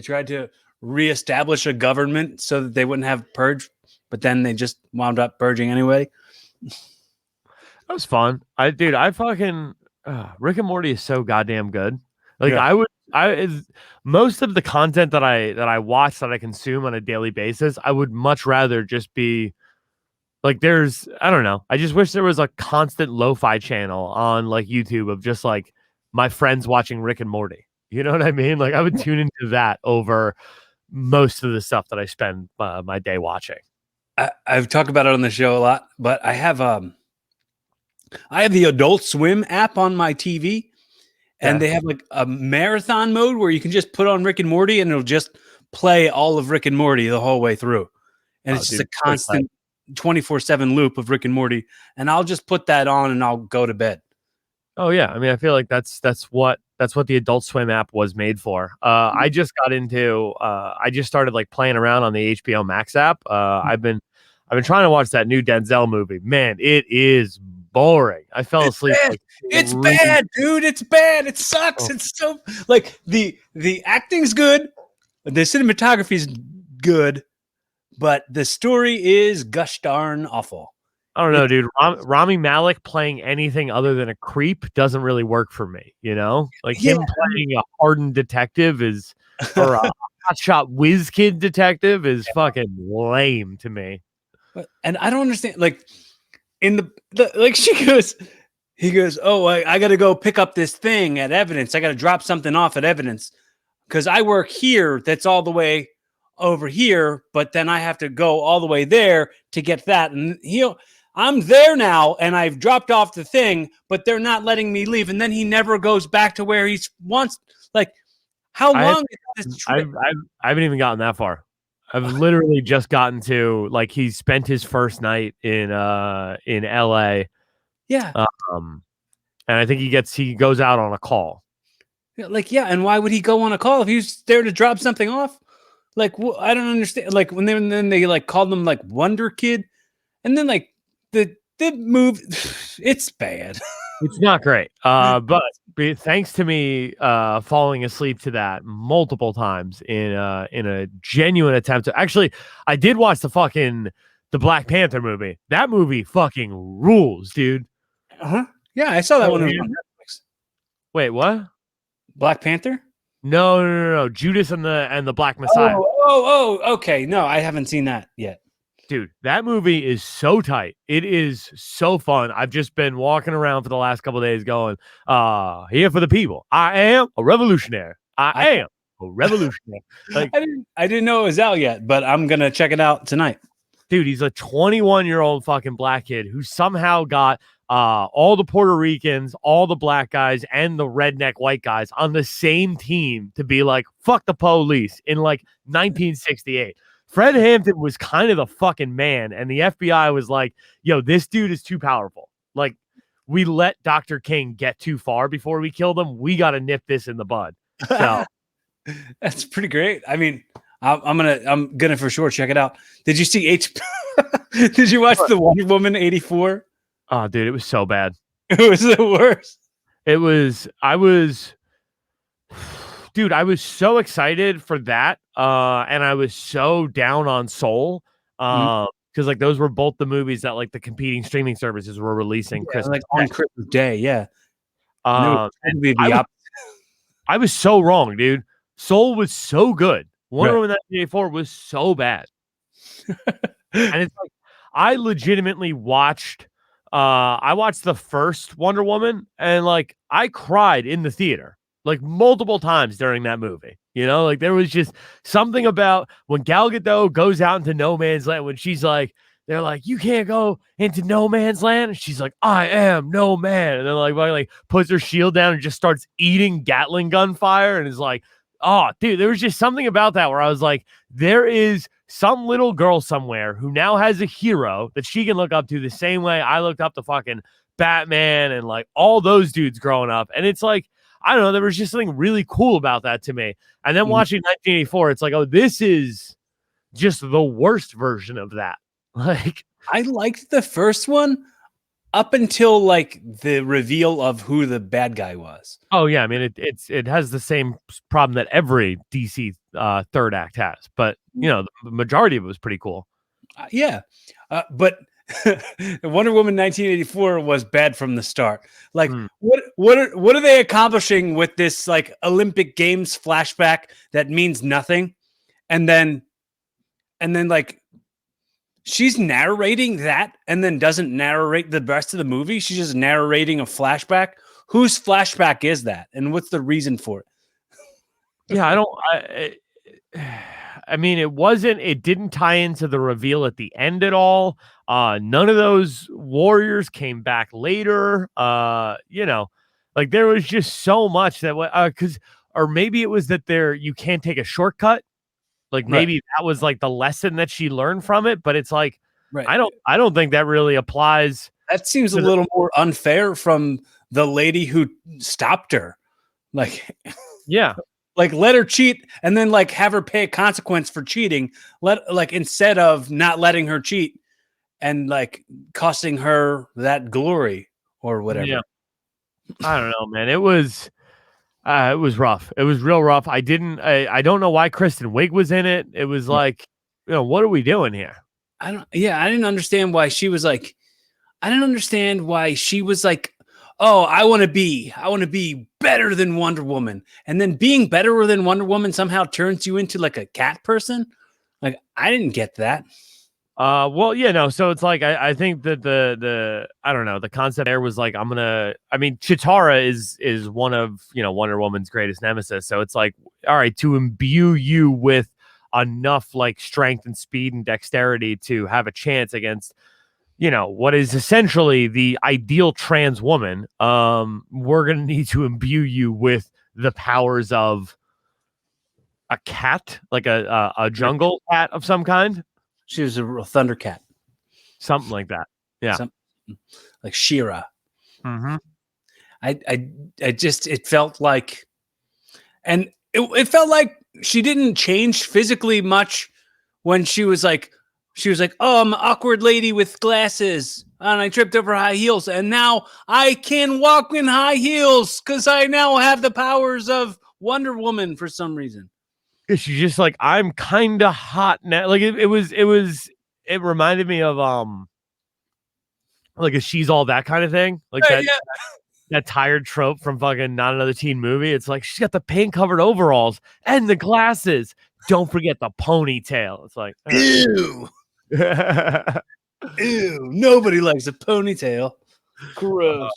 tried to reestablish a government so that they wouldn't have purge, but then they just wound up purging anyway. That was fun. I fucking Rick and Morty is so goddamn good. Like, yeah. Most of the content that I watch, that I consume on a daily basis, I would much rather just be like, I don't know. I just wish there was a constant lo-fi channel on like YouTube of just like my friends watching Rick and Morty. You know what I mean? Like, I would tune into that over most of the stuff that I spend my day watching. I've talked about it on the show a lot, but I have the Adult Swim app on my TV, and they have like a marathon mode where you can just put on Rick and Morty and it'll just play all of Rick and Morty the whole way through. And it's just a constant 24/7 loop of Rick and Morty. And I'll just put that on and I'll go to bed. Oh yeah. I mean, I feel like that's what the Adult Swim app was made for. I just got into, I just started like playing around on the HBO Max app. I've been trying to watch that new Denzel movie. Man, it is boring. I fell asleep. It's bad, dude. It's bad. It sucks. It's so like the acting's good, the cinematography is good, but the story is gosh darn awful. I don't know, dude. Rami Malek playing anything other than a creep doesn't really work for me. Like him playing a hardened detective or a hotshot whiz kid detective is fucking lame to me. And I don't understand. Like in the like he goes, oh, I got to go pick up this thing at evidence. I got to drop something off at evidence because I work here. That's all the way over here, but then I have to go all the way there to get that. And I'm there now, and I've dropped off the thing, but they're not letting me leave. And then he never goes back to where he wants. Like, how long is this trip? I haven't even gotten that far. I've literally just gotten to like he spent his first night in LA. Yeah. And I think he goes out on a call. Like, yeah, and why would he go on a call if he was there to drop something off? Like, I don't understand. Like when they like called him like Wonder Kid, and then like the move, it's bad. It's not great. But thanks to me falling asleep to that multiple times in a genuine attempt to actually, I did watch the Black Panther movie. That movie fucking rules, dude. Yeah, I saw that one on Netflix. Wait, what? Black Panther? No. Judas and the Black Messiah. Oh, okay. No, I haven't seen that yet. Dude, that movie is so tight. It is so fun. I've just been walking around for the last couple of days going, here for the people. I am a revolutionary. I am a revolutionary. Like, I didn't know it was out yet, but I'm going to check it out tonight. Dude, he's a 21-year-old fucking black kid who somehow got all the Puerto Ricans, all the black guys, and the redneck white guys on the same team to be like, fuck the police in like 1968. Fred Hampton was kind of the fucking man, and the FBI was like, yo, this dude is too powerful. Like, we let Dr. King get too far before we killed him. We got to nip this in the bud. So that's pretty great. I mean, I'm gonna for sure check it out. Did you see Did you watch the Wonder Woman 84? Oh, dude, it was so bad. It was the worst. Dude, I was so excited for that. And I was so down on Soul. Because like those were both the movies that like the competing streaming services were releasing Christmas like on Christmas Day, yeah. I was so wrong, dude. Soul was so good. Wonder Woman 1984 was so bad. And it's like I legitimately watched I watched the first Wonder Woman and like I cried in the theater like multiple times during that movie. You know, like there was just something about when Gal Gadot goes out into no man's land when she's like, they're like, you can't go into no man's land. And she's like, I am no man. And then like puts her shield down and just starts eating Gatling gun fire and is like, oh, dude, there was just something about that where I was like, there is some little girl somewhere who now has a hero that she can look up to the same way I looked up to fucking Batman and like all those dudes growing up. And it's like, I don't know, there was just something really cool about that to me. And then watching 1984, it's like, oh, this is just the worst version of that. Like, I liked the first one up until like the reveal of who the bad guy was. Oh yeah, I mean it has the same problem that every DC third act has, but you know the majority of it was pretty cool. But Wonder Woman 1984 was bad from the start. Like, what are they accomplishing with this like Olympic Games flashback that means nothing, and then like. She's narrating that and then doesn't narrate the rest of the movie. She's just narrating a flashback. Whose flashback is that? And what's the reason for it? Yeah, I mean, it didn't tie into the reveal at the end at all. None of those warriors came back later. You know, like there was just so much that, or maybe it was that you can't take a shortcut. Like maybe that was like the lesson that she learned from it, but it's like, I don't think that really applies. That seems a little more unfair from the lady who stopped her. Like, yeah, like let her cheat and then like have her pay a consequence for cheating. Instead of not letting her cheat and like costing her that glory or whatever. Yeah. I don't know, man. It was rough. It was real rough. I don't know why Kristen Wiig was in it. It was like, you know, what are we doing here? I didn't understand why she was like, oh, I want to be better than Wonder Woman. And then being better than Wonder Woman somehow turns you into like a cat person. Like, I didn't get that. Well, yeah, no. So it's like, I think that I don't know, the concept there was like, Chitara is one of, you know, Wonder Woman's greatest nemesis. So it's like, all right, to imbue you with enough like strength and speed and dexterity to have a chance against, you know, what is essentially the ideal trans woman. We're going to need to imbue you with the powers of a cat, like a jungle cat of some kind. She was a Thundercat. Something like that. Yeah. Like She-Ra. Mm-hmm. It felt like, and it felt like she didn't change physically much when she was like, oh, I'm an awkward lady with glasses and I tripped over high heels and now I can walk in high heels because I now have the powers of Wonder Woman for some reason. She's just like, I'm kind of hot now. Like it reminded me of like a She's All That kind of thing. Like that tired trope from fucking Not Another Teen Movie. It's like she's got the paint covered overalls and the glasses. Don't forget the ponytail. It's like, ew. Ew. Nobody likes a ponytail. Gross.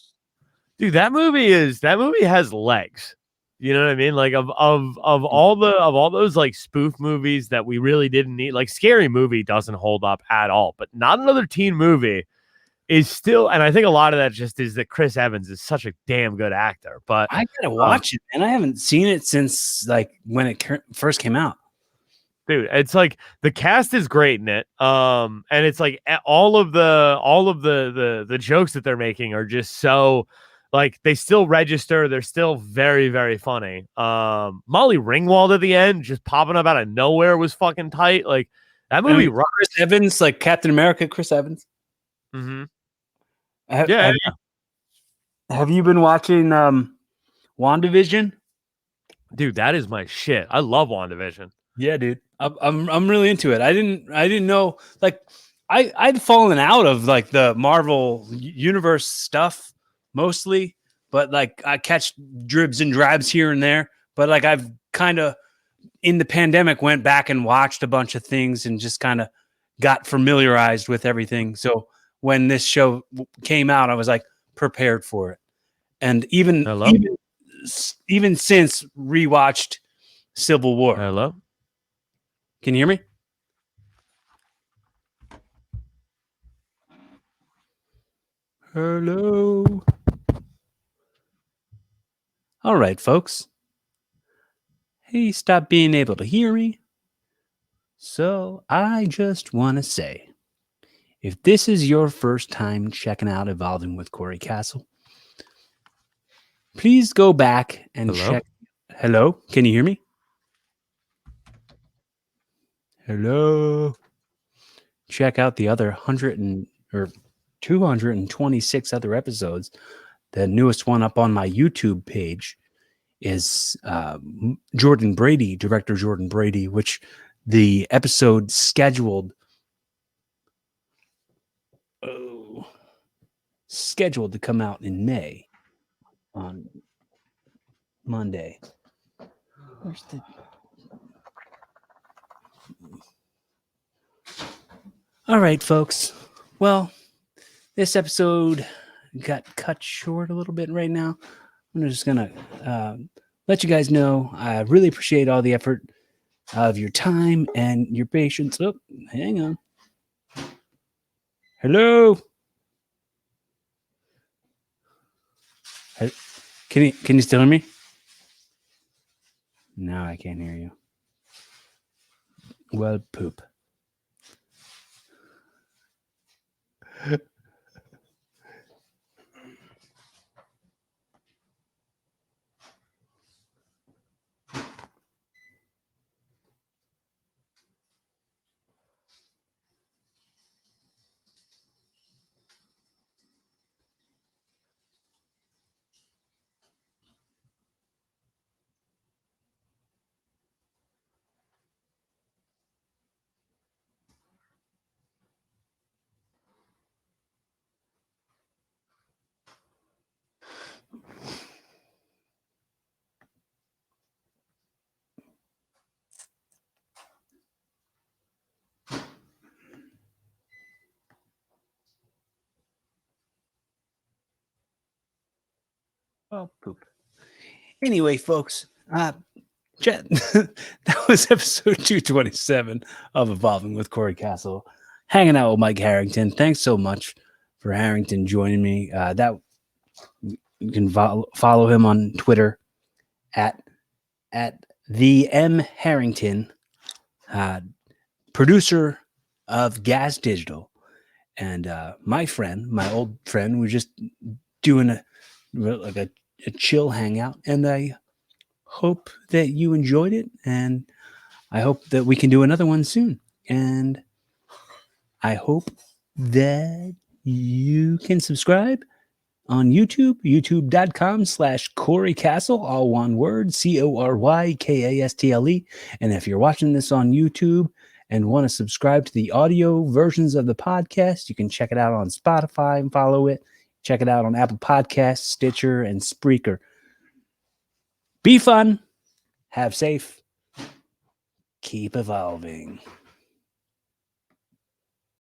Dude, that movie has legs. You know what I mean? Like of all those like spoof movies that we really didn't need, like Scary Movie doesn't hold up at all, but Not Another Teen Movie is still, and I think a lot of that just is that Chris Evans is such a damn good actor. But I gotta watch it, and I haven't seen it since like when it first came out. Dude, it's like the cast is great in it, and it's like all of the jokes that they're making are just so like they still register. They're still very, very funny. Molly Ringwald at the end, just popping up out of nowhere, was fucking tight. Like that movie. Chris Evans, like Captain America, Chris Evans. Mm-hmm. Yeah. Have you been watching WandaVision? Dude, that is my shit. I love WandaVision. Yeah, dude. I'm really into it. I didn't know, like I'd fallen out of like the Marvel universe stuff mostly, but like I catch dribs and drabs here and there. But like I've kind of in the pandemic went back and watched a bunch of things and just kind of got familiarized with everything. So when this show came out, I was like prepared for it. And even since rewatched Civil War. Hello? Can you hear me? Hello. All right, folks. He stopped being able to hear me. So I just want to say, if this is your first time checking out Evolving with Corey Castle, please go back and check. Hello? Can you hear me? Hello? Check out the other 226 other episodes. The newest one up on my YouTube page is Jordan Brady, director Jordan Brady, which the episode scheduled to come out in May on Monday. Where's the... All right, folks. Well, this episode got cut short a little bit right now. I'm just going to let you guys know I really appreciate all the effort of your time and your patience. Oh, hang on. Hello? Can you still hear me? No, I can't hear you. Well, poop. Oh, poop. Anyway, folks, that was episode 227 of Evolving with Corey Castle, hanging out with Mike Harrington. Thanks so much for Harrington joining me. That you can follow him on Twitter at the M Harrington, producer of Gas Digital, and my old friend, we're just doing a chill hangout, and I hope that you enjoyed it, and I hope that we can do another one soon, and I hope that you can subscribe on YouTube, youtube.com/Corey Castle, all one word, CORYKASTLE. And if you're watching this on YouTube and want to subscribe to the audio versions of the podcast, you can check it out on Spotify and follow it. Check it out on Apple Podcasts, Stitcher, and Spreaker. Be fun. Have safe. Keep evolving.